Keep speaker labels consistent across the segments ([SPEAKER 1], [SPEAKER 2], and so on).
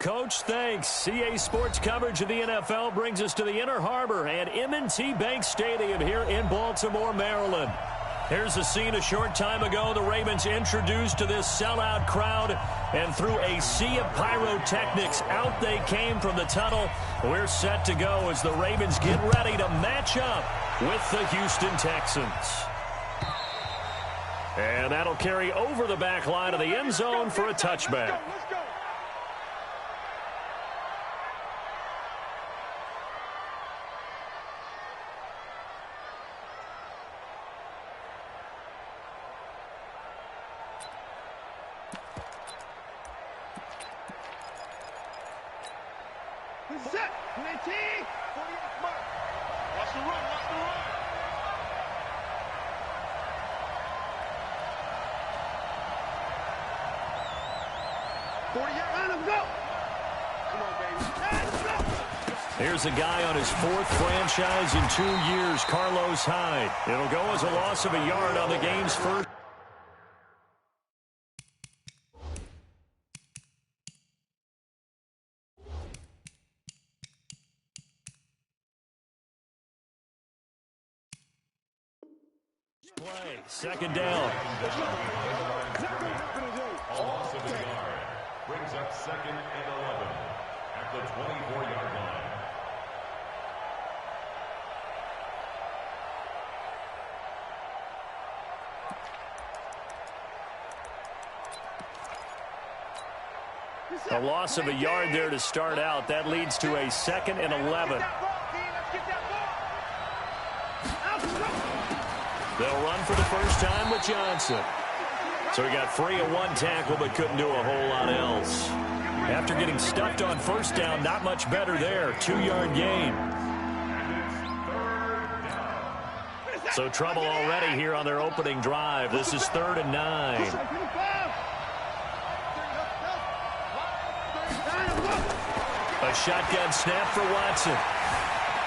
[SPEAKER 1] Coach. Thanks. CA Sports coverage of the NFL brings us to the Inner Harbor and M&T Bank Stadium here in Baltimore, Maryland. Here's the scene a short time ago. The Ravens introduced to this sellout crowd, and through a sea of pyrotechnics, out they came from the tunnel. We're set to go as the Ravens get ready to match up with the Houston Texans. And that'll carry over the back line of the end zone for a touchback.
[SPEAKER 2] Set, 19, 48 mark. Watch the run, watch the run. Go. Come on, baby. Let's go.
[SPEAKER 1] Here's a guy on his fourth franchise in 2 years, Carlos Hyde. It'll go as a loss of a yard on the game's first. Play, second down.
[SPEAKER 3] Loss of a yard. Brings up 2nd and 11 at the 24-yard line.
[SPEAKER 1] A loss of a yard there to start out. That leads to a 2nd and 11. They'll run for the first time with Johnson. So he got free of one tackle but couldn't do a whole lot else. After getting stuffed on first down, not much better there. 2-yard gain. So trouble already here on their opening drive. This is 3rd and 9. A shotgun snap for Watson.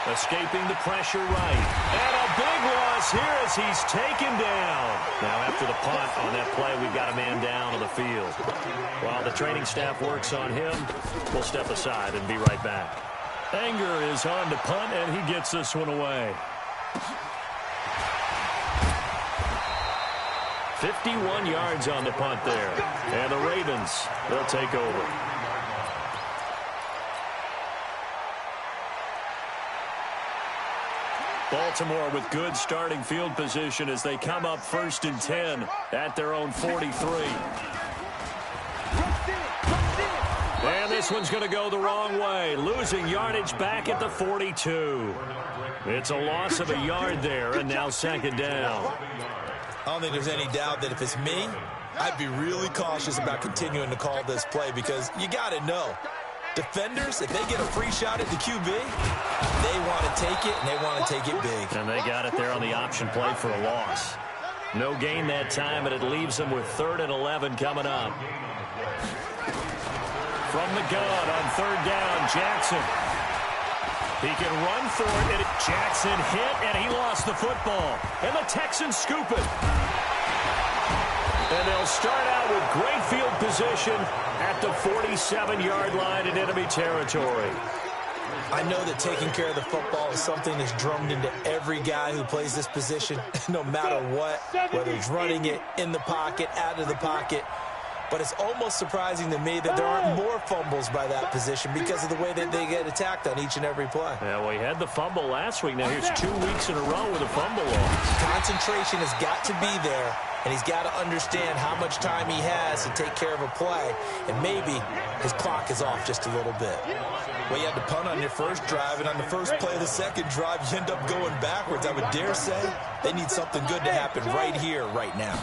[SPEAKER 1] Escaping the pressure right. And a big loss here as he's taken down. Now after the punt on that play, we've got a man down on the field. While the training staff works on him, we'll step aside and be right back. Anger is on to punt, and he gets this one away. 51 yards on the punt there. And the Ravens, they'll take over. Baltimore with good starting field position as they come up 1st and 10 at their own 43. And this one's going to go the wrong way, losing yardage back at the 42. It's a loss of a yard there, and now 2nd down.
[SPEAKER 4] I don't think there's any doubt that if it's me, I'd be really cautious about continuing to call this play because you got to know. Defenders, if they get a free shot at the QB, they want to take it, and they want to take it big.
[SPEAKER 1] And they got it there on the option play for a loss. No gain that time, and it leaves them with 3rd and 11 coming up. From the gun on 3rd down, Jackson. He can run for it. Jackson hit, and he lost the football. And the Texans scoop it. And they'll start out with great field position at the 47-yard line in enemy territory.
[SPEAKER 4] I know that taking care of the football is something that's drummed into every guy who plays this position, no matter what, whether it's running it, in the pocket, out of the pocket. But it's almost surprising to me that there aren't more fumbles by that position because of the way that they get attacked on each and every play.
[SPEAKER 1] Yeah, well, he had the fumble last week. Now here's 2 weeks in a row with a fumble loss.
[SPEAKER 4] Concentration has got to be there, and he's got to understand how much time he has to take care of a play, and maybe his clock is off just a little bit. Well, you had to punt on your first drive, and on the first play of the second drive, you end up going backwards. I would dare say they need something good to happen right here, right now.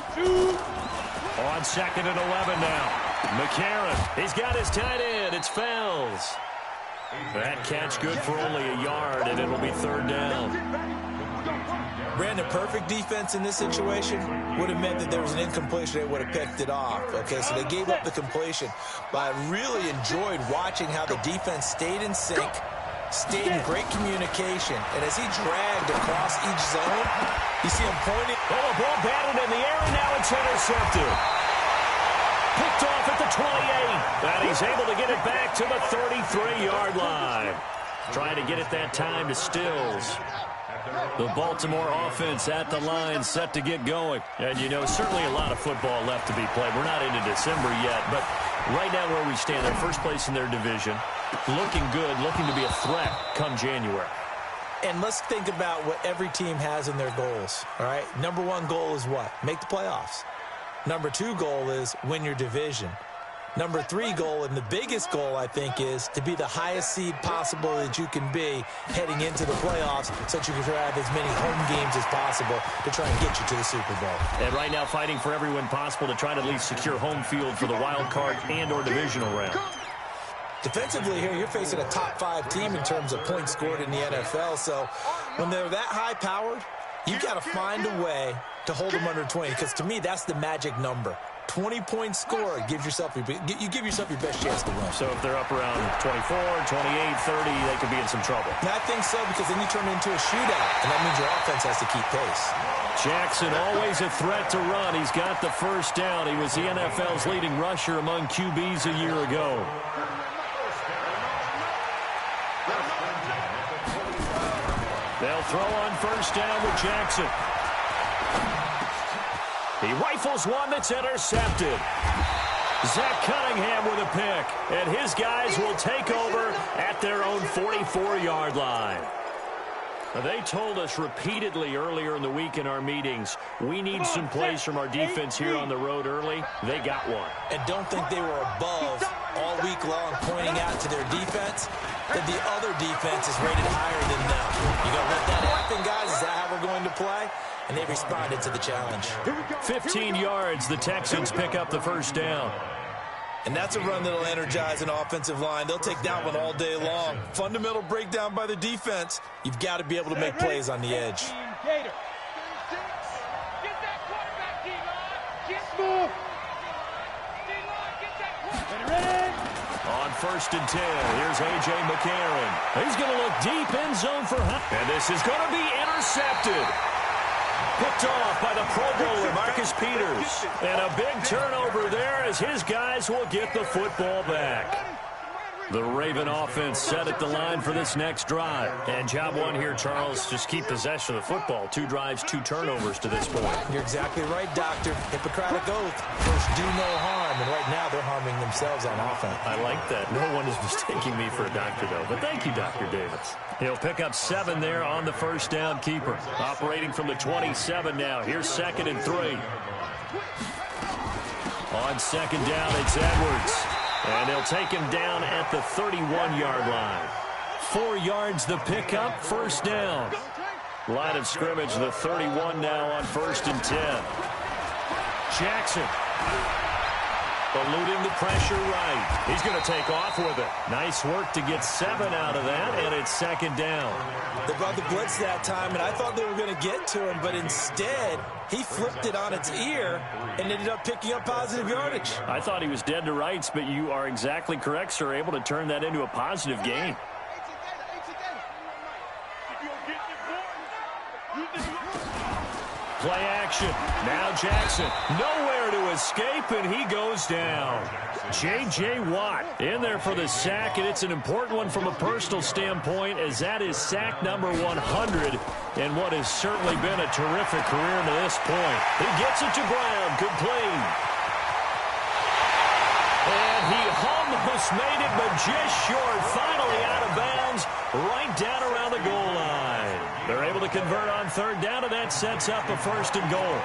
[SPEAKER 1] On 2nd and 11 now. McCarron, he's got his tight end. It's Fells. That catch good for only a yard, and it'll be 3rd down.
[SPEAKER 4] Brandon, perfect defense in this situation would have meant that there was an incompletion. They would have picked it off. Okay, so they gave up the completion. But I really enjoyed watching how the defense stayed in sync, stayed in great communication. And as he dragged across each zone, you see him pointing.
[SPEAKER 1] Oh, a ball batted in the air, and now it's intercepted. Picked off at the 28. And he's able to get it back to the 33-yard line. Trying to get it that time to Stills. The Baltimore offense at the line, set to get going. And, you know, certainly a lot of football left to be played. We're not into December yet, but right now where we stand, they're first place in their division. Looking good, looking to be a threat come January.
[SPEAKER 4] And let's think about what every team has in their goals, all right? Number one goal is what? Make the playoffs. Number two goal is win your division. Number three goal, and the biggest goal, I think, is to be the highest seed possible that you can be heading into the playoffs so that you can try to have as many home games as possible to try and get you to the Super Bowl.
[SPEAKER 1] And right now fighting for every win possible to try to at least secure home field for the wild card and or divisional round.
[SPEAKER 4] Defensively here, you're facing a top 5 team in terms of points scored in the NFL, so when they're that high-powered, you got to find a way to hold them under 20, because to me, that's the magic number. 20-point score, you give yourself your best chance to win.
[SPEAKER 1] So if they're up around 24, 28, 30, they could be in some trouble.
[SPEAKER 4] And I think so, because then you turn it into a shootout, and that means your offense has to keep pace.
[SPEAKER 1] Jackson always a threat to run. He's got the first down. He was the NFL's leading rusher among QBs a year ago. They'll throw on first down with Jackson. He rifles one that's intercepted. Zach Cunningham with a pick, and his guys will take over at their own 44-yard line. They told us repeatedly earlier in the week in our meetings, we need some plays from our defense here on the road early. They got one.
[SPEAKER 4] And don't think they were above all week long pointing out to their defense that the other defense is rated higher than them. You going to let that happen, guys? Is that how we're going to play? And they responded to the challenge.
[SPEAKER 1] 15 yards, the Texans pick up the first down.
[SPEAKER 4] And that's a run that'll energize an offensive line. They'll take that one all day long. Fundamental breakdown by the defense. You've got to be able to make plays on the edge.
[SPEAKER 1] On first and 10, here's A.J. McCarron. He's going to look deep in zone for Hunt. And this is going to be intercepted. Picked off by the Pro Bowler, Marcus Peters. And a big turnover there as his guys will get the football back. The Raven offense set at the line for this next drive. And job one here, Charles, just keep possession of the football. 2 drives, 2 turnovers to this point.
[SPEAKER 4] You're exactly right, Doctor. Hippocratic oath. First, do no harm. And right now, they're harming themselves on offense.
[SPEAKER 1] I like that. No one is mistaking me for a doctor, though. But thank you, Dr. Davis. He'll pick up 7 there on the first down keeper. Operating from the 27 now. Here's 2nd and 3. On 2nd down, it's Edwards. And they'll take him down at the 31-yard line. 4 yards the pickup, first down. Line of scrimmage, the 31 now on 1st and 10. Jackson. Eluding the pressure right. He's going to take off with it. Nice work to get 7 out of that, and it's 2nd down.
[SPEAKER 4] They brought the blitz that time, and I thought they were going to get to him, but instead, he flipped it on its ear and ended up picking up positive yardage.
[SPEAKER 1] I thought he was dead to rights, but you are exactly correct, sir. Able to turn that into a positive gain. Play action. Now Jackson. Nowhere to escape, and he goes down. J.J. Watt in there for the sack, and it's an important one from a personal standpoint, as that is sack number 100 in what has certainly been a terrific career to this point. He gets it to Brown, complete. And he almost made it, but just short. Finally out of bounds, right down around the goal line. They're able to convert on 3rd down, and that sets up a 1st and goal.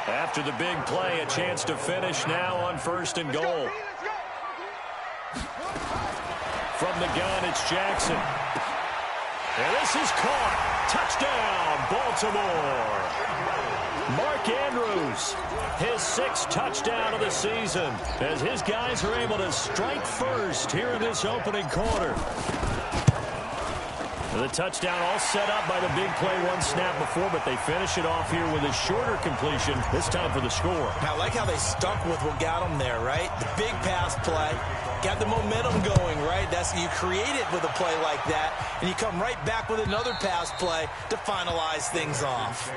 [SPEAKER 1] After the big play, a chance to finish now on 1st and goal. From the gun, it's Jackson. And this is caught. Touchdown, Baltimore. Mark Andrews, his 6th touchdown of the season, as his guys are able to strike first here in this opening quarter. The touchdown all set up by the big play 1 snap before, but they finish it off here with a shorter completion, this time for the score.
[SPEAKER 4] I like how they stuck with what got them there, right? The big pass play, got the momentum going, right? That's you create it with a play like that, and you come right back with another pass play to finalize things off.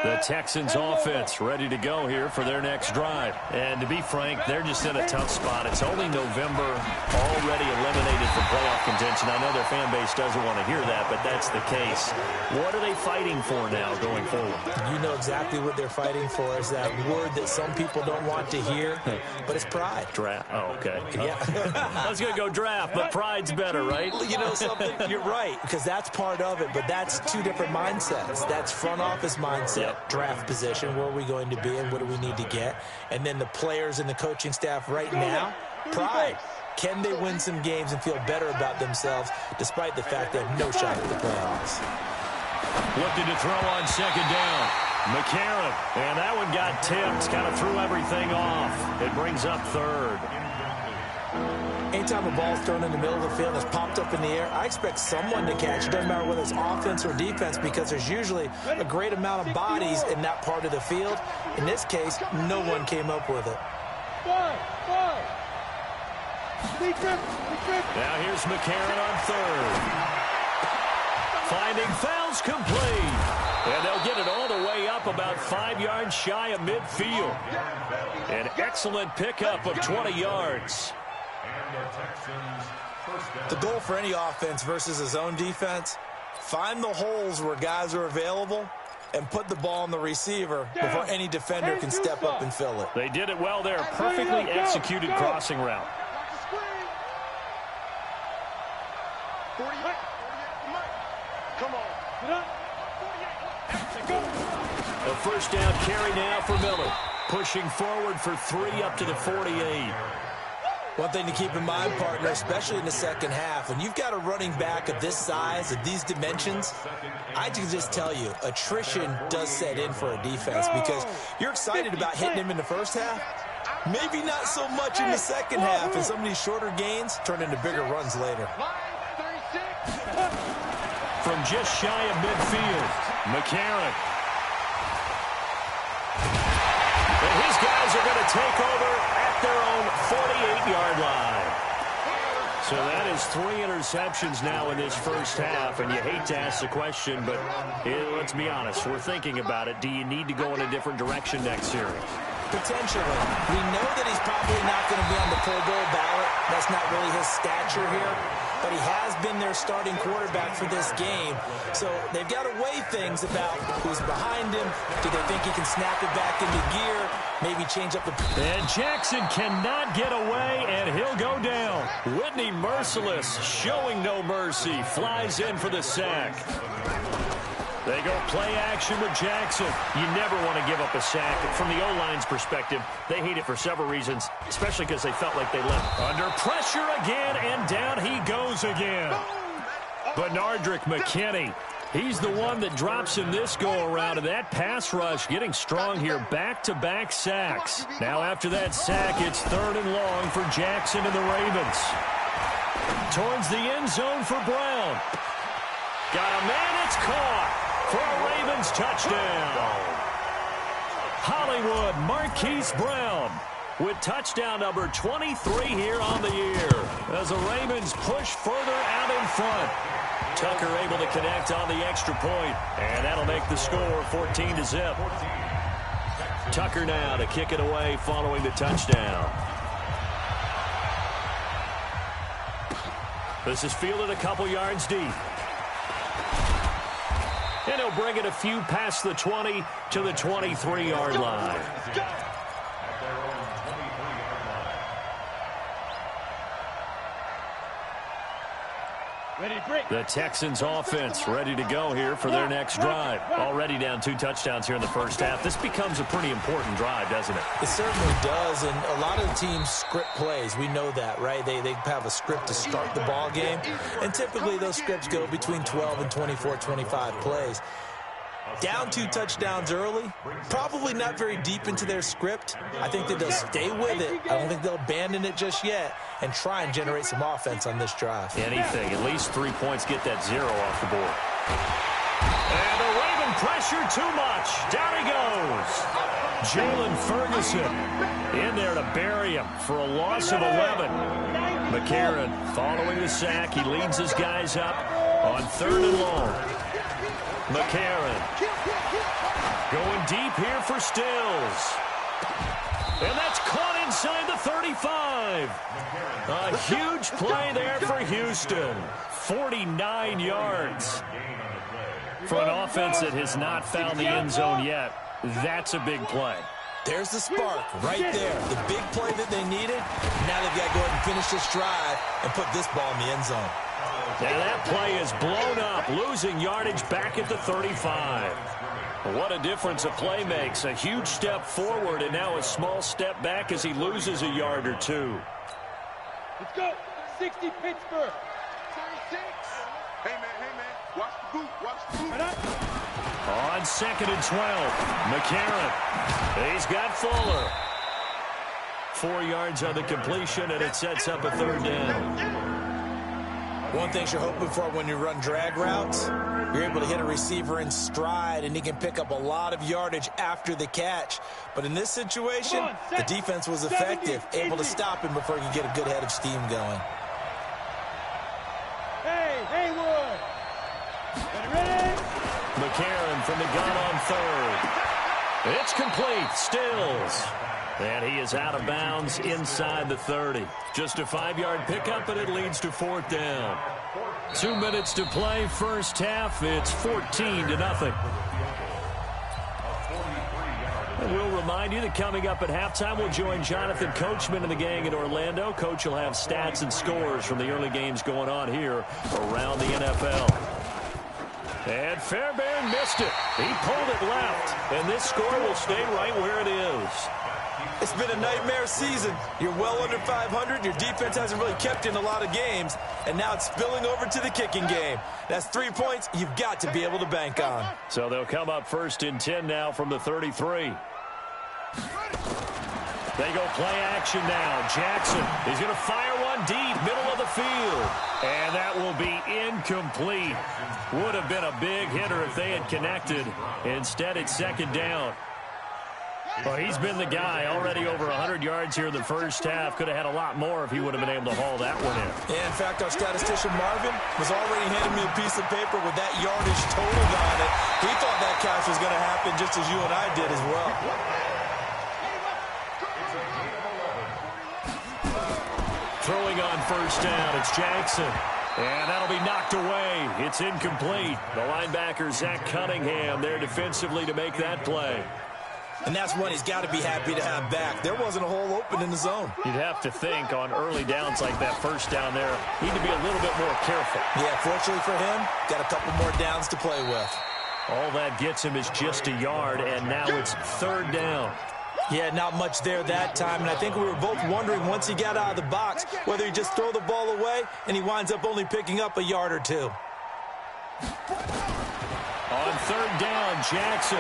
[SPEAKER 1] The Texans offense ready to go here for their next drive. And to be frank, they're just in a tough spot. It's only November, already eliminated from playoff contention. I know their fan base doesn't want to hear that, but that's the case. What are they fighting for now going forward?
[SPEAKER 4] You know exactly what they're fighting for. Is that word that some people don't want to hear, but it's pride.
[SPEAKER 1] Draft. Oh, okay.
[SPEAKER 4] Yeah.
[SPEAKER 1] I was going to go draft, but pride's better, right?
[SPEAKER 4] You know something? You're right, because that's part of it, but that's two different mindsets. That's front office mindset, draft position, where are we going to be and what do we need to get? And then the players and the coaching staff right now, pride. Can they win some games and feel better about themselves despite the fact they have no shot at the playoffs?
[SPEAKER 1] Looking to throw on second down. McCarron, and that one got tipped, kind of threw everything off. It brings up third.
[SPEAKER 4] Anytime a ball's thrown in the middle of the field and it's popped up in the air, I expect someone to catch. It doesn't matter whether it's offense or defense, because there's usually a great amount of bodies in that part of the field. In this case, no one came up with it.
[SPEAKER 1] Now here's McCarron on third. Finding fouls complete. And they'll get it all the way up about 5 yards shy of midfield. An excellent pickup of 20 yards.
[SPEAKER 4] The goal for any offense versus a zone defense, find the holes where guys are available and put the ball on the receiver before any defender can step up and fill it.
[SPEAKER 1] They did it well there. Perfectly executed crossing route.
[SPEAKER 2] Come on.
[SPEAKER 1] A first down carry now for Miller. Pushing forward for 3 up to the 48.
[SPEAKER 4] One thing to keep in mind, partner, especially in the second half, when you've got a running back of this size, of these dimensions, I can just tell you, attrition does set in for a defense, because you're excited about hitting him in the first half. Maybe not so much in the second half, and some of these shorter gains turn into bigger runs later.
[SPEAKER 1] From just shy of midfield, McCarron. And his guys are going to take over at their own 48-yard line. So that is 3 interceptions now in this first half, and you hate to ask the question, but let's be honest, we're thinking about it. Do you need to go in a different direction next series?
[SPEAKER 4] Potentially. We know that he's probably not going to be on the Pro Bowl ballot. That's not really his stature here. But he has been their starting quarterback for this game. So they've got to weigh things about who's behind him. Do they think he can snap it back into gear? Maybe change up the...
[SPEAKER 1] And Jackson cannot get away, and he'll go down. Whitney Merciless, showing no mercy, flies in for the sack. They go play action with Jackson. You never want to give up a sack. From the O-line's perspective, they hate it for several reasons, especially because they felt like they left. Under pressure again, and down he goes again. Benardrick McKinney, he's the one that drops him this go-around, and that pass rush getting strong here. Back-to-back sacks. Now after that sack, it's 3rd and long for Jackson and the Ravens. Towards the end zone for Brown. Got a man, it's caught. For a Ravens touchdown. Hollywood Marquise Brown with touchdown number 23 here on the year as the Ravens push further out in front. Tucker able to connect on the extra point, and that'll make the score 14-0. Tucker now to kick it away following the touchdown. This is fielded a couple yards deep. And he'll bring it a few past the 20 to the 23-yard line. The Texans offense ready to go here for their next drive. Already down 2 touchdowns here in the first half. This becomes a pretty important drive, doesn't it?
[SPEAKER 4] It certainly does, and a lot of the teams script plays. We know that, right? They have a script to start the ball game, and typically those scripts go between 12 and 24, 25 plays. Down 2 touchdowns early, probably not very deep into their script. I think that they'll stay with it. I don't think they'll abandon it just yet and try and generate some offense on this drive.
[SPEAKER 1] Anything, at least 3 points, get that 0 off the board. And the Raven pressure too much. Down he goes. Jalen Ferguson in there to bury him for a loss of 11. McCarron following the sack. He leads his guys up on 3rd and long. McCarron. Going deep here for Stills. And that's caught inside the 35. A huge play there for Houston. 49 yards. For an offense that has not found the end zone yet, that's a big play.
[SPEAKER 4] There's the spark right there. The big play that they needed. Now they've got to go ahead and finish this drive and put this ball in the end zone.
[SPEAKER 1] And that play is blown up, losing yardage back at the 35. What a difference a play makes. A huge step forward and now a small step back as he loses a yard or two.
[SPEAKER 2] Let's go. 60 Pittsburgh. 36. Hey, man. Watch the boot. Watch the boot.
[SPEAKER 1] On 2nd and 12, McCarron. He's got Fuller. 4 yards on the completion, and it sets up a 3rd down.
[SPEAKER 4] One thing you're hoping for when you run drag routes, you're able to hit a receiver in stride, and he can pick up a lot of yardage after the catch. But in this situation, the defense was effective, able to stop him before he could get a good head of steam going.
[SPEAKER 2] Hey, Haywood. Ready?
[SPEAKER 1] McCarron from the gun on 3rd. It's complete. Stills. And he is out of bounds inside the 30. Just a 5-yard pickup, and it leads to 4th down. 2 minutes to play, first half. It's 14-0. And we'll remind you that coming up at halftime, we'll join Jonathan Coachman and the gang in Orlando. Coach will have stats and scores from the early games going on here around the NFL. And Fairbairn missed it. He pulled it left, and this score will stay right where it is.
[SPEAKER 4] It's been a nightmare season. You're well under 500. Your defense hasn't really kept in a lot of games, and now it's spilling over to the kicking game. That's 3 points you've got to be able to bank on.
[SPEAKER 1] So they'll come up 1st and 10 now from the 33. They go play action now. Jackson, he's going to fire one deep, middle of the field. And that will be incomplete. Would have been a big hitter if they had connected. Instead, it's 2nd down. Well, he's been the guy, already over 100 yards here in the first half. Could have had a lot more if he would have been able to haul that one in.
[SPEAKER 4] Yeah, in fact, our statistician Marvin was already handing me a piece of paper with that yardage totaled on it. He thought that catch was going to happen just as you and I did as well.
[SPEAKER 1] Throwing on 1st down, it's Jackson. And that'll be knocked away. It's incomplete. The linebacker, Zach Cunningham, there defensively to make that play.
[SPEAKER 4] And that's one he's got to be happy to have back. There wasn't a hole open in the zone.
[SPEAKER 1] You'd have to think on early downs like that, 1st down there, need to be a little bit more careful.
[SPEAKER 4] Yeah, fortunately for him, got a couple more downs to play with.
[SPEAKER 1] All that gets him is just a yard, and now it's 3rd down.
[SPEAKER 4] Yeah, not much there that time, and I think we were both wondering once he got out of the box whether he'd just throw the ball away, and he winds up only picking up a yard or two.
[SPEAKER 1] On 3rd down, Jackson.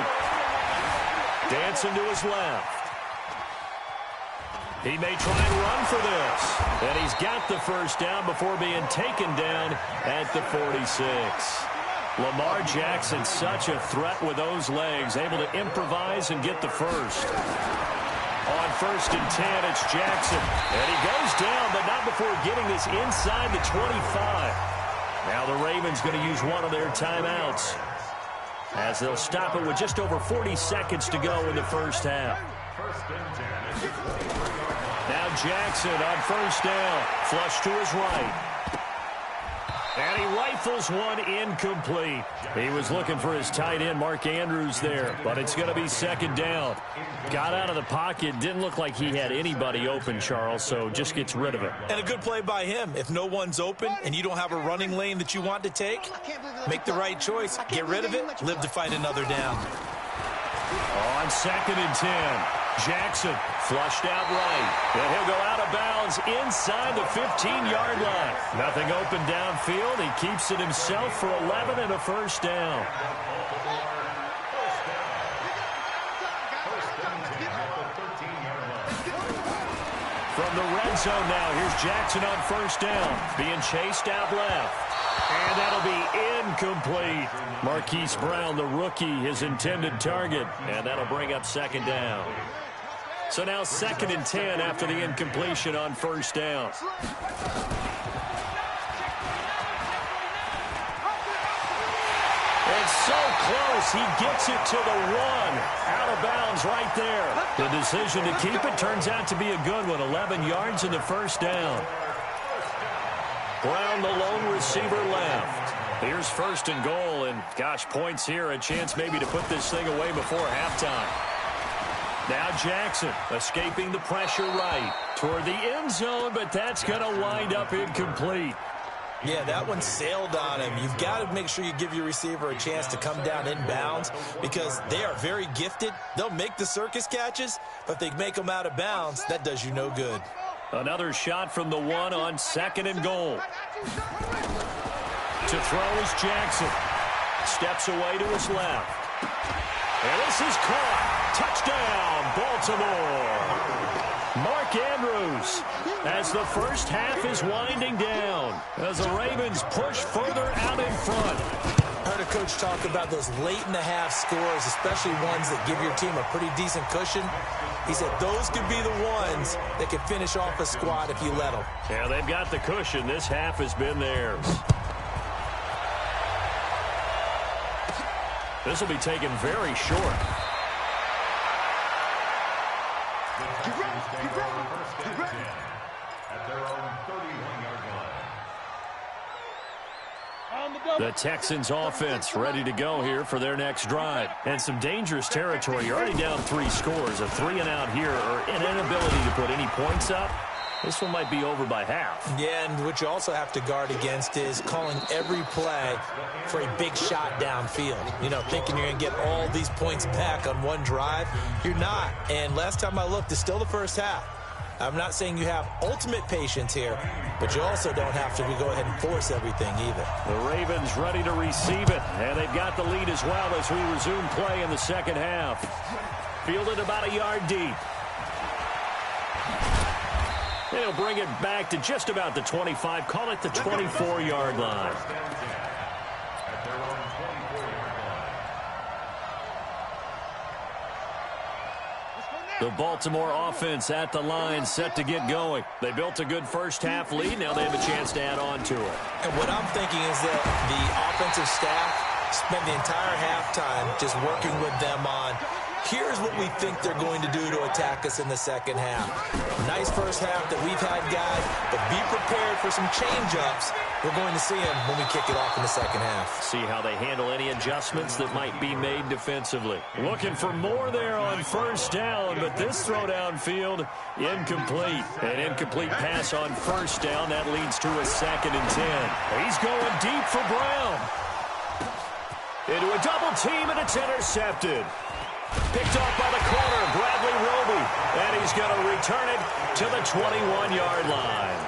[SPEAKER 1] Dancing to his left. He may try and run for this. And he's got the 1st down before being taken down at the 46. Lamar Jackson, such a threat with those legs, able to improvise and get the 1st. On 1st and 10, it's Jackson. And he goes down, but not before getting this inside the 25. Now the Ravens going to use one of their timeouts, as they'll stop it with just over 40 seconds to go in the first half. Now Jackson on 1st down. Flush to his right. And he rifles one incomplete. He was looking for his tight end, Mark Andrews, there, but it's going to be 2nd down. Got out of the pocket. Didn't look like he had anybody open, Charles, so just gets rid of it.
[SPEAKER 4] And a good play by him. If no one's open and you don't have a running lane that you want to take, make the right choice. Get rid of it. Live to fight another down.
[SPEAKER 1] On 2nd and 10, Jackson flushed out right. And he'll go out of bounds inside the 15-yard line. Nothing open downfield. He keeps it himself for 11 and a 1st down. From the red zone now, here's Jackson on 1st down. Being chased out left. And that'll be incomplete. Marquise Brown, the rookie, his intended target. And that'll bring up 2nd down. So now 2nd and 10 after the incompletion on 1st down. And It's so close. He gets it to the 1. Out of bounds right there. The decision to keep it turns out to be a good one. 11 yards and the first down. Brown, the lone receiver, left. Here's first and goal, and gosh, points here. A chance maybe to put this thing away before halftime. Now Jackson escaping the pressure right toward the end zone, but that's going to wind up incomplete.
[SPEAKER 4] Yeah, that one sailed on him. You've got to make sure you give your receiver a chance to come down inbounds because they are very gifted. They'll make the circus catches, but if they make them out of bounds, that does you no good.
[SPEAKER 1] Another shot from the 1 on second and goal. To throw is Jackson. Steps away to his left. And this is caught. Touchdown, Baltimore. Mark Andrews as the first half is winding down as the Ravens push further out in front.
[SPEAKER 4] I heard a coach talk about those late-in-the-half scores, especially ones that give your team a pretty decent cushion. He said those could be the ones that can finish off a squad if you let them.
[SPEAKER 1] Yeah, they've got the cushion. This half has been theirs. This will be taken very short.
[SPEAKER 3] At their own 31-yard line.
[SPEAKER 1] The Texans offense ready to go here for their next drive. And some dangerous territory. You're already down 3 scores. A 3-and-out here or an inability to put any points up. This one might be over by half.
[SPEAKER 4] Yeah, and what you also have to guard against is calling every play for a big shot downfield. You know, thinking you're going to get all these points back on one drive. You're not. And last time I looked, it's still the first half. I'm not saying you have ultimate patience here, but you also don't have to go ahead and force everything either.
[SPEAKER 1] The Ravens ready to receive it, and they've got the lead as well as we resume play in the second half. Fielded about a yard deep. They'll bring it back to just about the 25, call it the 24-yard line. The Baltimore offense at the line, set to get going. They built a good first-half lead. Now they have a chance to add on to it.
[SPEAKER 4] And what I'm thinking is that the offensive staff spent the entire halftime just working with them on, here's what we think they're going to do to attack us in the second half. Nice first half that we've had, guys, but be prepared for some change-ups. We're going to see them when we kick it off in the second half.
[SPEAKER 1] See how they handle any adjustments that might be made defensively. Looking for more there on first down, but this throw downfield, incomplete. An incomplete pass on first down. That leads to a 2nd and 10. He's going deep for Brown. Into a double team, and it's intercepted. Picked off by the corner, Bradley Roby. And he's going to return it to the 21-yard line.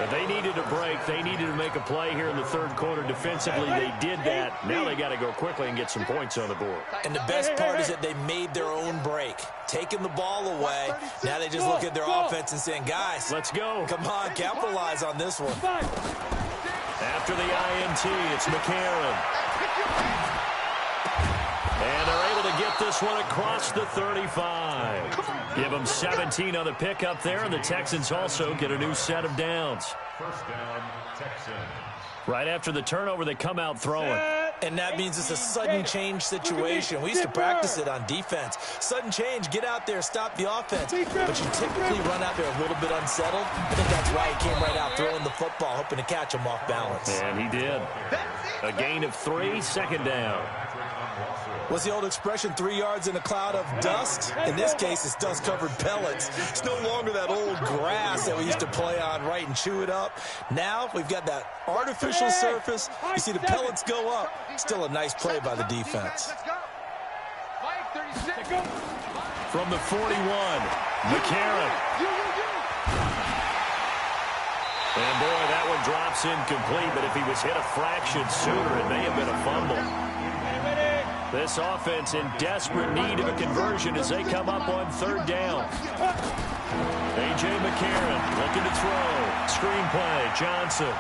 [SPEAKER 1] They needed a break. They needed to make a play here in the third quarter defensively. They did that. Now they got to go quickly and get some points on the board.
[SPEAKER 4] And the best part is that they made their own break. Taking the ball away. Now they just look at their offense and saying, guys,
[SPEAKER 1] let's go.
[SPEAKER 4] Come on, capitalize on this one.
[SPEAKER 1] After the INT, it's McCarron. And they're able to get this one across the 35. Give them 17 on the pickup there, and the Texans also get a new set of downs.
[SPEAKER 3] First down, Texans.
[SPEAKER 1] Right after the turnover, they come out throwing.
[SPEAKER 4] And that means it's a sudden change situation. We used to practice it on defense. Sudden change, get out there, stop the offense. But you typically run out there a little bit unsettled. I think that's why he came right out throwing the football, hoping to catch him off balance.
[SPEAKER 1] And he did. A gain of 3, 2nd down.
[SPEAKER 4] What's the old expression, 3 yards in a cloud of dust? In this case, it's dust-covered pellets. It's no longer that old grass that we used to play on, right, and chew it up. Now we've got that artificial surface. You see the pellets go up. Still a nice play by the defense.
[SPEAKER 1] From the 41, McCarron. And boy, that one drops incomplete, but if he was hit a fraction sooner, it may have been a fumble. This offense in desperate need of a conversion as they come up on 3rd down. A.J. McCarron looking to throw. Screen play, Johnson.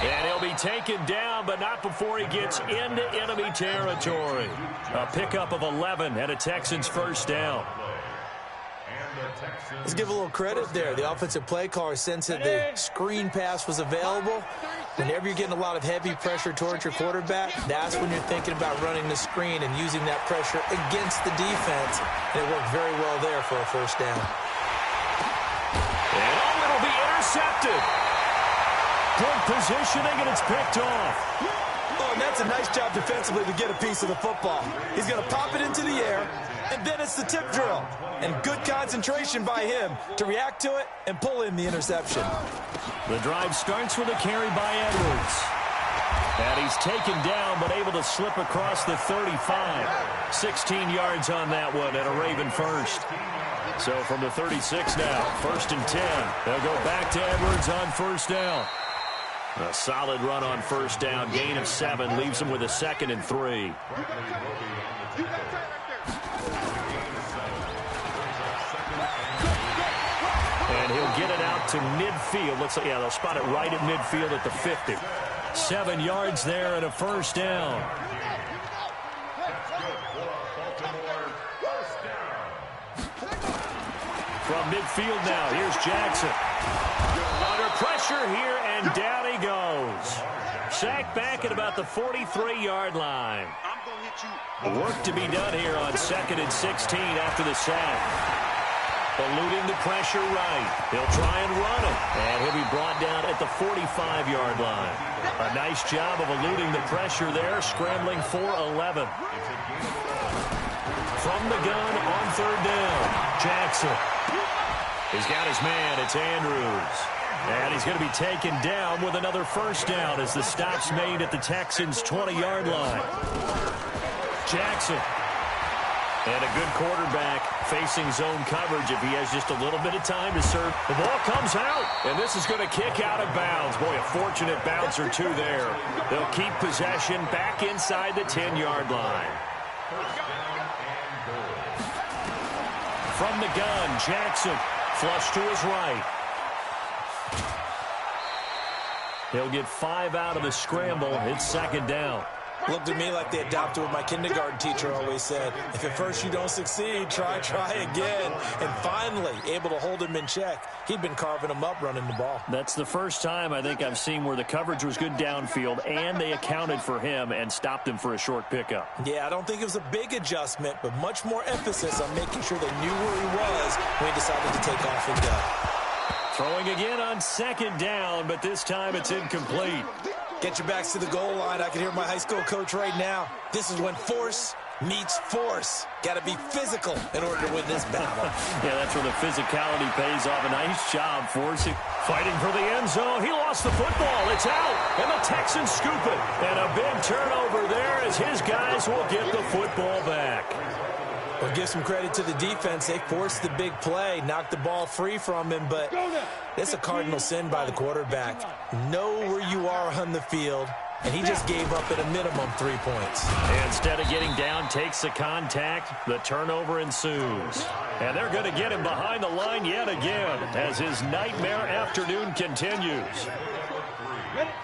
[SPEAKER 1] And he'll be taken down, but not before he gets into enemy territory. A pickup of 11 and a Texans first down.
[SPEAKER 4] Let's give a little credit there. The offensive play caller sensed that the screen pass was available. Whenever you're getting a lot of heavy pressure towards your quarterback, that's when you're thinking about running the screen and using that pressure against the defense. And it worked very well there for a first down.
[SPEAKER 1] And it'll be intercepted. Good positioning, and it's picked off.
[SPEAKER 4] Oh, and that's a nice job defensively to get a piece of the football. He's going to pop it into the air, and then it's the tip drill. And good concentration by him to react to it and pull in the interception.
[SPEAKER 1] The drive starts with a carry by Edwards. And he's taken down, but able to slip across the 35. 16 yards on that one, and a Raven first. So from the 36 now, 1st and 10. They'll go back to Edwards on first down. A solid run on first down, gain of 7, leaves him with a 2nd and 3. And he'll get it out to midfield. Looks like, yeah, they'll spot it right at midfield at the 50. 7 yards there and a first down. From midfield now, here's Jackson. Under pressure here, and down he goes. Sacked back at about the 43-yard line. Work to be done here on 2nd and 16 after the sack. Eluding the pressure right. He'll try and run it. And he'll be brought down at the 45-yard line. A nice job of eluding the pressure there, scrambling for 11. From the gun on 3rd down, Jackson. He's got his man. It's Andrews. And he's going to be taken down with another first down as the stop's made at the Texans' 20-yard line. Jackson. And a good quarterback facing zone coverage if he has just a little bit of time to serve. The ball comes out, and this is going to kick out of bounds. Boy, a fortunate bounce or two there. They'll keep possession back inside the 10-yard line. From the gun, Jackson. Flush to his right. He'll get 5 out of the scramble. It's 2nd down.
[SPEAKER 4] Looked at me like they adopted what my kindergarten teacher always said. If at first you don't succeed, try again. And finally, able to hold him in check. He'd been carving him up running the ball.
[SPEAKER 1] That's the first time I think I've seen where the coverage was good downfield and they accounted for him and stopped him for a short pickup.
[SPEAKER 4] Yeah, I don't think it was a big adjustment, but much more emphasis on making sure they knew where he was when he decided to take off and go.
[SPEAKER 1] Throwing again on 2nd down, but this time it's incomplete.
[SPEAKER 4] Get your backs to the goal line. I can hear my high school coach right now. This is when force meets force. Got to be physical in order to win this battle.
[SPEAKER 1] Yeah, that's where the physicality pays off. A nice job forcing, fighting for the end zone. He lost the football. It's out, and the Texans scoop it. And a big turnover there as his guys will get the football back.
[SPEAKER 4] Well, give some credit to the defense. They forced the big play, knocked the ball free from him, but it's a cardinal sin by the quarterback. Know where you are on the field, and he just gave up at a minimum 3 points.
[SPEAKER 1] Instead of getting down, takes the contact. The turnover ensues. And they're going to get him behind the line yet again as his nightmare afternoon continues.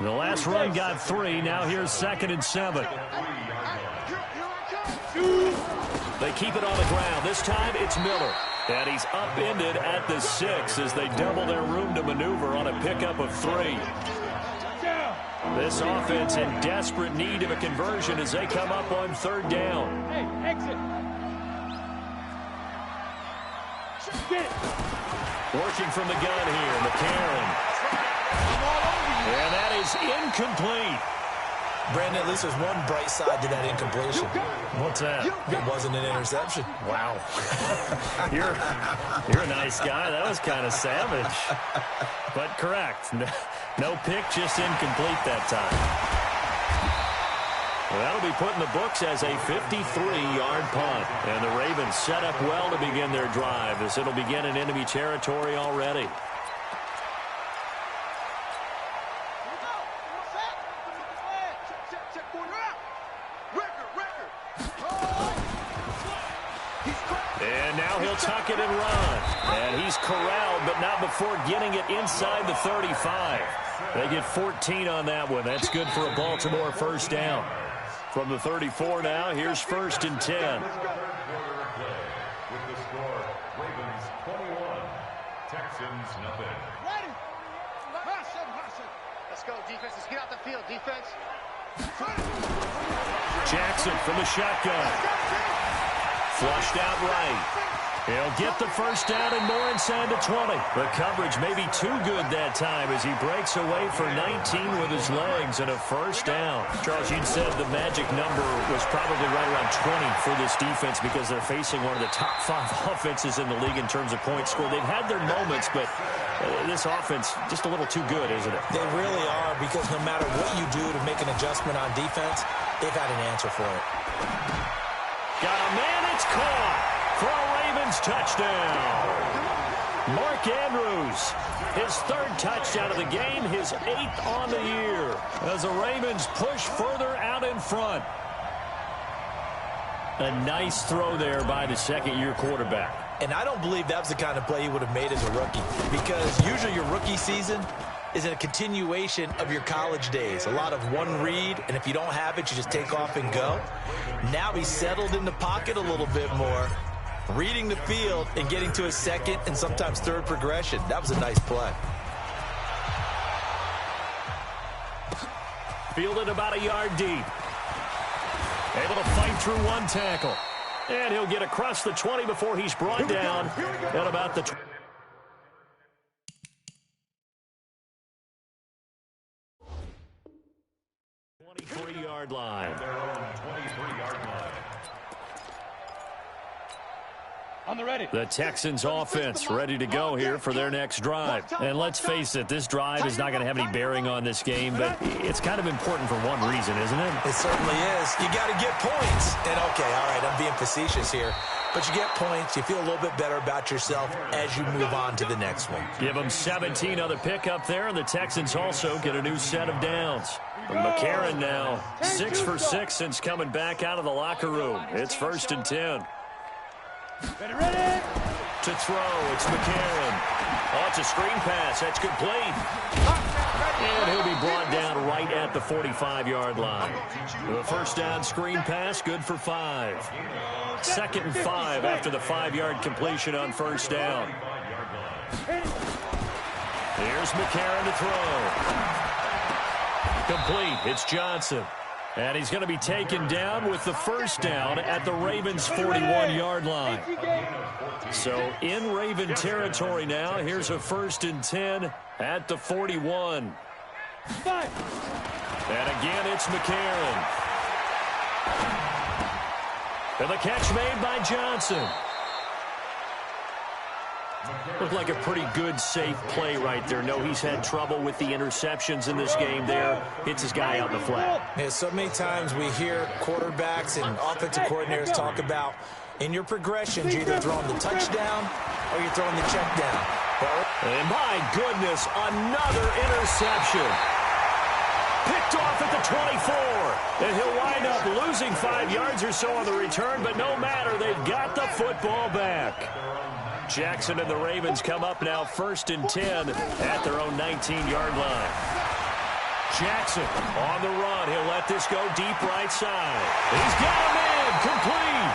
[SPEAKER 1] The last run got 3. Now here's 2nd and 7. They keep it on the ground. This time it's Miller. And he's upended at the 6 as they double their room to maneuver on a pickup of 3. This offense in desperate need of a conversion as they come up on 3rd down.
[SPEAKER 2] Hey, exit. Get it.
[SPEAKER 1] Working from the gun here, McCarron. And that is incomplete.
[SPEAKER 4] Brandon, at least there's one bright side to that incompletion.
[SPEAKER 1] What's that?
[SPEAKER 4] It wasn't an interception.
[SPEAKER 1] Wow. You're a nice guy. That was kind of savage. But correct. No pick, just incomplete that time. Well, that'll be put in the books as a 53-yard punt. And the Ravens set up well to begin their drive as it'll begin in enemy territory already. And now he'll tuck it and run. And he's corralled, but not before getting it inside the 35. They get 14 on that one. That's good for a Baltimore first down. From the 34 now, here's 1st and 10.
[SPEAKER 3] With the score, Ravens 21, Texans nothing.
[SPEAKER 2] Ready.
[SPEAKER 5] Let's go, defense. Let's get out the field, defense.
[SPEAKER 1] Jackson from the shotgun. Flushed out right. He'll get the first down and more inside the 20. The coverage may be too good that time as he breaks away for 19 with his legs and a first down. Charles, you'd said the magic number was probably right around 20 for this defense because they're facing one of the top 5 offenses in the league in terms of points scored. They've had their moments, but this offense just a little too good, isn't it?
[SPEAKER 4] They really are, because no matter what you do to make an adjustment on defense, they've had an answer for it.
[SPEAKER 1] Got a man, it's caught for a Ravens touchdown. Mark Andrews, his 3rd touchdown of the game, his 8th on the year, as the Ravens push further out in front. A nice throw there by the second-year quarterback.
[SPEAKER 4] And I don't believe that was the kind of play he would have made as a rookie, because usually your rookie season is a continuation of your college days. A lot of one read, and if you don't have it, you just take off and go. Now he's settled in the pocket a little bit more, reading the field and getting to his 2nd and sometimes 3rd progression. That was a nice play.
[SPEAKER 1] Fielded about a yard deep. Able to fight through one tackle. And he'll get across the 20 before he's brought down at about the 23-yard line.
[SPEAKER 3] Their own 23-yard line.
[SPEAKER 2] On the ready.
[SPEAKER 1] The Texans offense ready to go here for their next drive. And let's face it, this drive is not going to have any bearing on this game, but it's kind of important for one reason, isn't it?
[SPEAKER 4] It certainly is. You got to get points. And, okay, all right, I'm being facetious here. But you get points, you feel a little bit better about yourself as you move on to the next one.
[SPEAKER 1] Give them 17 on the pickup there, and the Texans also get a new set of downs. McCarron now 6 for 6 since coming back out of the locker room. It's 1st and 10.
[SPEAKER 2] Ready.
[SPEAKER 1] To throw, it's McCarron. Oh, it's a screen pass. That's complete. And he'll be brought down right at the 45-yard line. The first down screen pass, good for 5. 2nd and 5 after the 5-yard completion on first down. Here's McCarron to throw. Complete. It's Johnson. And he's going to be taken down with the first down at the Ravens' 41-yard line. So in Raven territory now, here's a 1st and 10 at the 41. And again, it's McCarron. And the catch made by Johnson. Looked like a pretty good, safe play right there. No, he's had trouble with the interceptions in this game there. Hits his guy out in the flat.
[SPEAKER 4] Yeah, so many times we hear quarterbacks and offensive coordinators talk about in your progressions, you're either throwing the touchdown or you're throwing the check down.
[SPEAKER 1] And my goodness, another interception. Picked off at the 24. And he'll wind up losing 5 yards or so on the return, but no matter, they've got the football back. Jackson and the Ravens come up now 1st and 10 at their own 19-yard line. Jackson on the run. He'll let this go deep right side. He's got him in. Complete.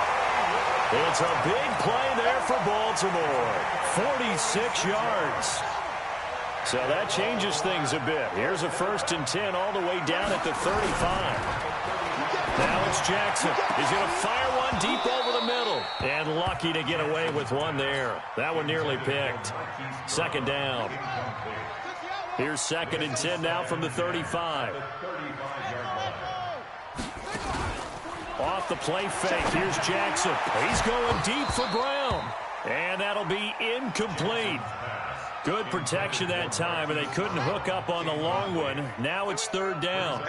[SPEAKER 1] It's a big play there for Baltimore. 46 yards. So that changes things a bit. Here's a 1st and 10 all the way down at the 35. Now it's Jackson. He's going to fire one deep over the middle. And lucky to get away with one there. That one nearly picked. 2nd down. Here's 2nd and 10 now from the 35. Off the play fake. Here's Jackson. He's going deep for Brown. And that'll be incomplete. Good protection that time, and they couldn't hook up on the long one. Now it's 3rd down.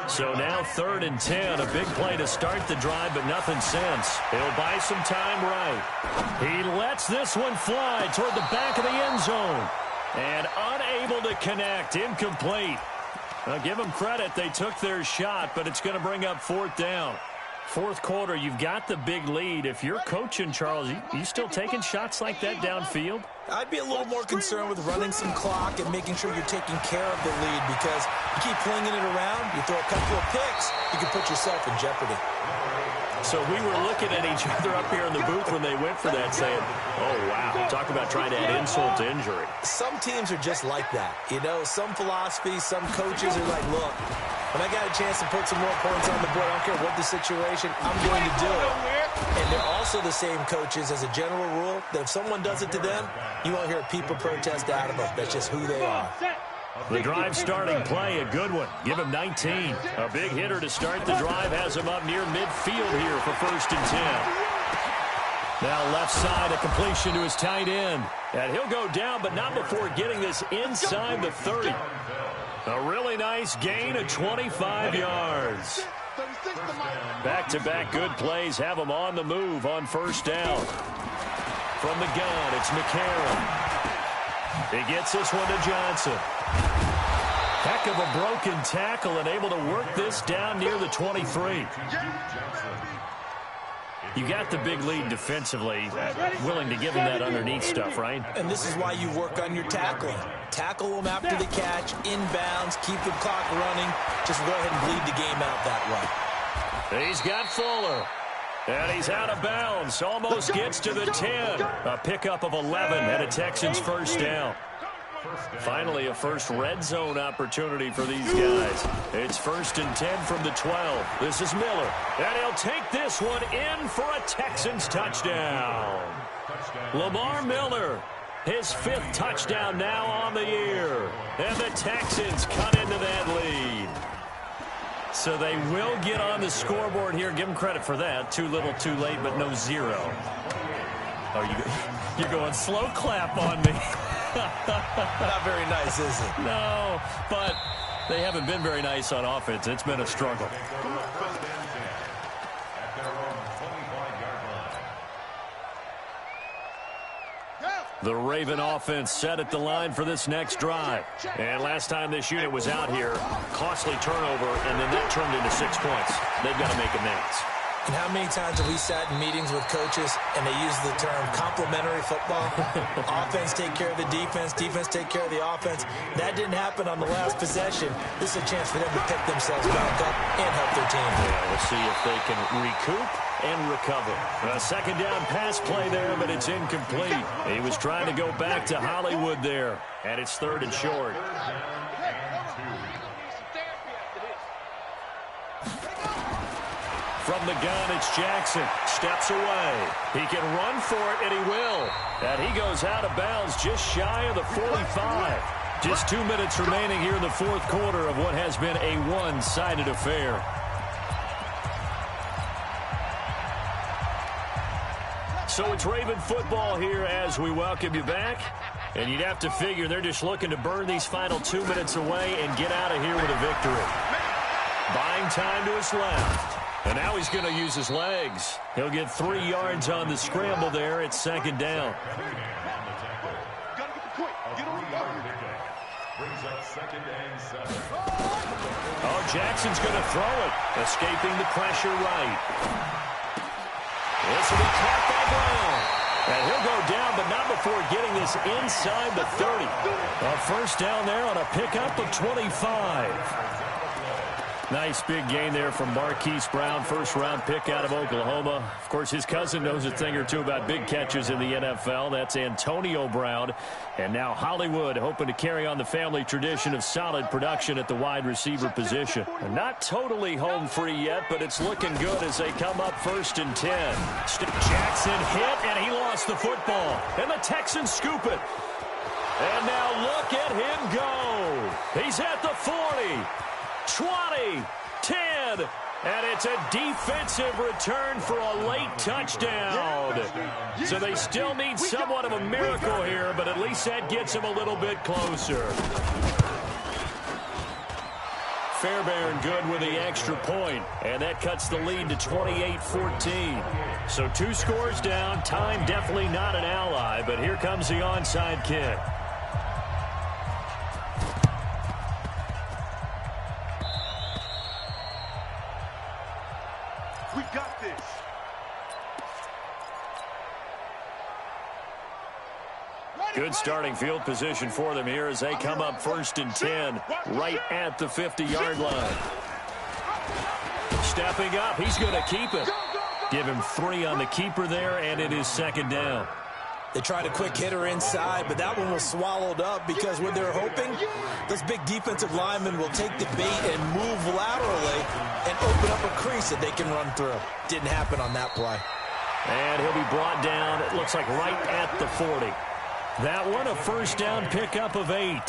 [SPEAKER 1] So now 3rd and 10. A big play to start the drive, but nothing since. He'll buy some time right. He lets this one fly toward the back of the end zone. And unable to connect. Incomplete. Now give them credit. They took their shot, but it's going to bring up 4th down. 4th quarter, you've got the big lead. If you're coaching, Charles, you still taking shots like that downfield?
[SPEAKER 4] I'd be a little more concerned with running some clock and making sure you're taking care of the lead, because you keep flinging it around, you throw a couple of picks, you can put yourself in jeopardy.
[SPEAKER 1] So we were looking at each other up here in the booth when they went for that saying, oh, wow, talk about trying to add insult to injury.
[SPEAKER 4] Some teams are just like that. You know, some philosophies, some coaches are like, look, when I got a chance to put some more points on the board, I don't care what the situation, I'm going to do it. And they're also the same coaches as a general rule that if someone does it to them, you won't hear people protest out of them. That's just who they are.
[SPEAKER 1] The drive starting play, a good one. Give him 19. A big hitter to start the drive has him up near midfield here for 1st and 10. Now left side, a completion to his tight end. And he'll go down, but not before getting this inside the 30. A really nice gain of 25 yards. Back-to-back good plays have him on the move on 1st down. From the gun, it's McCarron. He gets this one to Johnson. Heck of a broken tackle and able to work this down near the 23. You got the big lead defensively, willing to give him that underneath stuff, right?
[SPEAKER 4] And this is why you work on your tackling. Tackle him after the catch, inbounds, keep the clock running. Just go ahead and bleed the game out that way.
[SPEAKER 1] He's got Fuller. And he's out of bounds. Almost gets to the 10. A pickup of 11 and a Texans 1st down. Finally, a first red zone opportunity for these guys. It's 1st and 10 from the 12. This is Miller. And he'll take this one in for a Texans touchdown. Lamar Miller, his 5th touchdown now on the year. And the Texans cut into that lead. So they will get on the scoreboard here. Give them credit for that. Too little, too late, but no 0. Oh, you're going slow clap on me.
[SPEAKER 4] Not very nice, is it?
[SPEAKER 1] No, but they haven't been very nice on offense. It's been a struggle. The Raven offense set at the line for this next drive. And last time this unit was out here, costly turnover, and then that turned into 6 points. They've got to make amends.
[SPEAKER 4] And how many times have we sat in meetings with coaches and they use the term complementary football? Offense take care of the defense, defense take care of the offense. That didn't happen on the last possession. This is a chance for them to pick themselves back up and help their team.
[SPEAKER 1] Yeah, we'll see if they can recoup and recover. A 2nd down pass play there, but it's incomplete. He was trying to go back to Hollywood there, and it's 3rd and short. From the gun, it's Jackson. Steps away. He can run for it, and he will. And he goes out of bounds just shy of the 45. Just 2 minutes remaining here in the 4th quarter of what has been a one-sided affair. So it's Raven football here as we welcome you back. And you'd have to figure they're just looking to burn these final 2 minutes away and get out of here with a victory. Buying time to his left. And now he's going to use his legs. He'll get 3 yards on the scramble there. It's 2nd down. Oh, Jackson's going to throw it. Escaping the pressure right. This will be caught by Brown. And he'll go down, but not before getting this inside the 30. A 1st down there on a pickup of 25. Nice big gain there from Marquise Brown, 1st-round pick out of Oklahoma. Of course, his cousin knows a thing or two about big catches in the NFL. That's Antonio Brown. And now Hollywood hoping to carry on the family tradition of solid production at the wide receiver position. And not totally home free yet, but it's looking good as they come up 1st and 10. Jackson hit, and he lost the football. And the Texans scoop it. And now look at him go. He's at the 40. 20, 10, and it's a defensive return for a late touchdown. So they still need somewhat of a miracle here, but at least that gets them a little bit closer. Fairbairn good with the extra point, and that cuts the lead to 28-14. So 2 scores down, time definitely not an ally, but here comes the onside kick.
[SPEAKER 2] We got this.
[SPEAKER 1] Good starting field position for them here as they come up 1st and 10 right at the 50-yard line. Stepping up, he's going to keep it. Give him 3 on the keeper there, and it is second down.
[SPEAKER 4] They tried a quick hitter inside, but that one was swallowed up because what they're hoping, those big defensive linemen will take the bait and move laterally and open up a crease that they can run through. Didn't happen on that play.
[SPEAKER 1] And he'll be brought down, it looks like right at the 40. That one, a first down pickup of 8.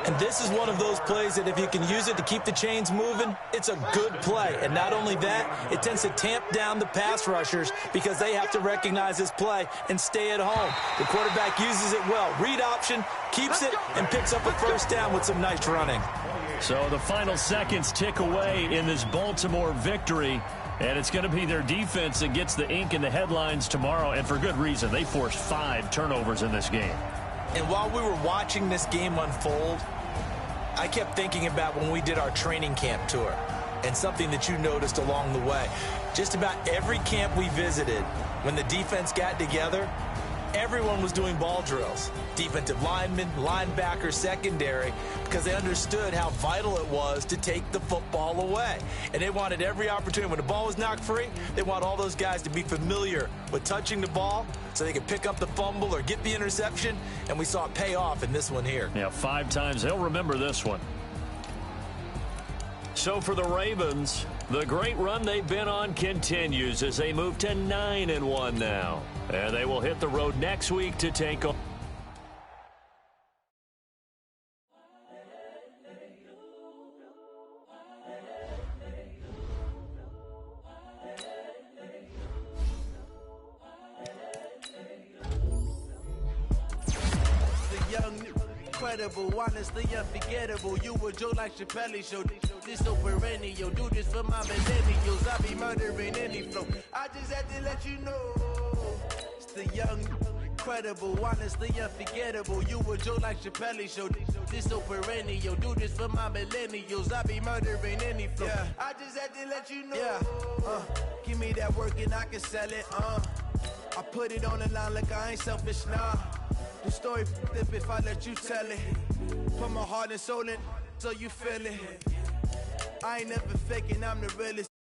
[SPEAKER 4] And this is one of those plays that if you can use it to keep the chains moving, it's a good play. And not only that, it tends to tamp down the pass rushers because they have to recognize this play and stay at home. The quarterback uses it well. Read option, keeps it, and picks up a first down with some nice running.
[SPEAKER 1] So the final seconds tick away in this Baltimore victory. And it's going to be their defense that gets the ink in the headlines tomorrow, and for good reason. They forced 5 turnovers in this game.
[SPEAKER 4] And while we were watching this game unfold, I kept thinking about when we did our training camp tour and something that you noticed along the way. Just about every camp we visited, when the defense got together, everyone was doing ball drills. Defensive linemen, linebackers, secondary, because they understood how vital it was to take the football away. And they wanted every opportunity. When the ball was knocked free, they want all those guys to be familiar with touching the ball so they could pick up the fumble or get the interception. And we saw it pay off in this one here.
[SPEAKER 1] Yeah, 5 times. They'll remember this one. So for the Ravens, the great run they've been on continues as they move to 9-1 now. And they will hit the road next week to take on.
[SPEAKER 6] Incredible, honestly unforgettable. You a Joe like Chappelle show. This so perennial. Do this for my millennials. I be murdering any flow. I just had to let you know. It's the young, incredible, honestly unforgettable. You a Joe like Chappelle show. This so perennial. Do this for my millennials. I be murdering any flow. Yeah. I just had to let you know. Yeah. Give me that work and I can sell it. I put it on the line like I ain't selfish, nah. The story flip if I let you tell it. Put my heart and soul in so you feel it. I ain't never faking, I'm the realest.